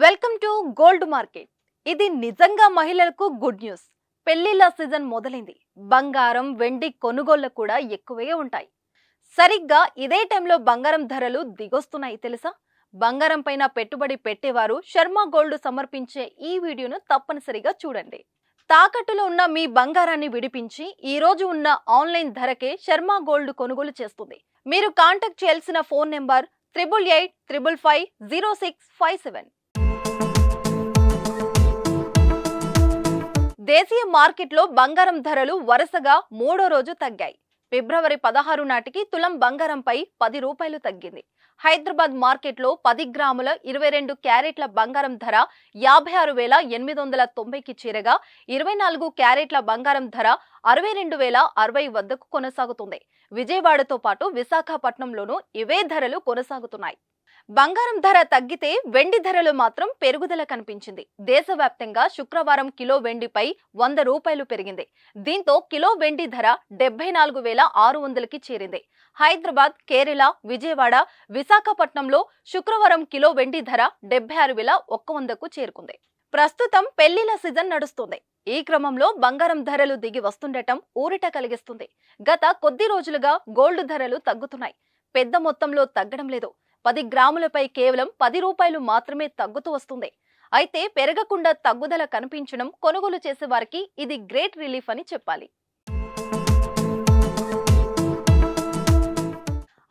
Welcome to gold market. ఇది నిజంగా మహిళలకు గుడ్ న్యూస్. పెళ్లిళ్ళ సీజన్ మొదలైంది. బంగారం, వెండి కొనుగోళ్లు కూడా ఎక్కువే ఉంటాయి. సరిగ్గా ఇదే టైంలో బంగారం ధరలు దిగొస్తున్నాయి తెలుసా? బంగారం పైన పెట్టుబడి పెట్టేవారు శర్మ గోల్డ్ సమర్పించే ఈ వీడియోను తప్పనిసరిగా చూడండి. తాకట్టులో ఉన్న మీ బంగారాన్ని విడిపించి ఈ రోజు ఉన్న ఆన్లైన్ ధరకే శర్మ గోల్డ్ కొనుగోలు చేస్తుంది. మీరు కాంటాక్ట్ చేయాల్సిన ఫోన్ నెంబర్ 8885550657. దేశీయ మార్కెట్లో బంగారం ధరలు వరుసగా మూడో రోజు తగ్గాయి. ఫిబ్రవరి 16 నాటికి తులం బంగారంపై 10 రూపాయలు తగ్గింది. హైదరాబాద్ మార్కెట్లో 10 గ్రాముల 22 క్యారెట్ల బంగారం ధర 56,890కి చేరగా 24 క్యారెట్ల బంగారం ధర 62,060 వద్దకు కొనసాగుతుంది. విజయవాడతో పాటు విశాఖపట్నంలోనూ ఇవే ధరలు కొనసాగుతున్నాయి. బంగారం ధర తగ్గితే వెండి ధరలు మాత్రం పెరుగుదల కనిపించింది. దేశవ్యాప్తంగా శుక్రవారం కిలో వెండిపై 100 రూపాయలు పెరిగింది. దీంతో కిలో వెండి ధర 74,600కి చేరింది. హైదరాబాద్, కేరళ, విజయవాడ, విశాఖపట్నంలో శుక్రవారం కిలో వెండి ధర 76,100కు చేరుకుంది. ప్రస్తుతం పెళ్లిళ్ల సీజన్ నడుస్తుంది. ఈ క్రమంలో బంగారం ధరలు దిగి వస్తుండటం ఊరట కలిగిస్తుంది. గత కొద్ది రోజులుగా గోల్డ్ ధరలు తగ్గుతున్నాయి. పెద్ద మొత్తంలో తగ్గడం లేదు. 10 గ్రాములపై కేవలం 10 రూపాయలు మాత్రమే తగ్గుతూ వస్తుంది. అయితే పెరగకుండా తగ్గుదల కనిపించడం కొనుగోలు చేసే వారికి ఇది గ్రేట్ రిలీఫ్ అని చెప్పాలి.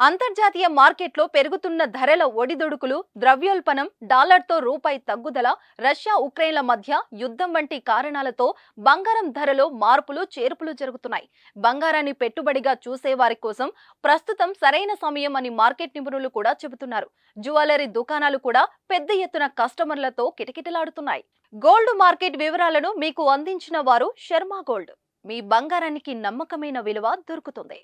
అంతర్జాతీయ మార్కెట్లో పెరుగుతున్న ధరల ఒడిదుడుకులు, ద్రవ్యోల్బణం, డాలర్తో రూపాయి తగ్గుదల, రష్యా ఉక్రెయిన్ల మధ్య యుద్ధం వంటి కారణాలతో బంగారం ధరలో మార్పులు చేర్పులు జరుగుతున్నాయి. బంగారాన్ని పెట్టుబడిగా చూసే వారి కోసం ప్రస్తుతం సరైన సమయం అని మార్కెట్ నిపుణులు కూడా చెబుతున్నారు. జ్యువెలరీ దుకాణాలు కూడా పెద్ద ఎత్తున కస్టమర్లతో కిటకిటలాడుతున్నాయి. గోల్డ్ మార్కెట్ వివరాలను మీకు అందించిన వారు శర్మ గోల్డ్. మీ బంగారానికి నమ్మకమైన విలువ దొరుకుతుంది.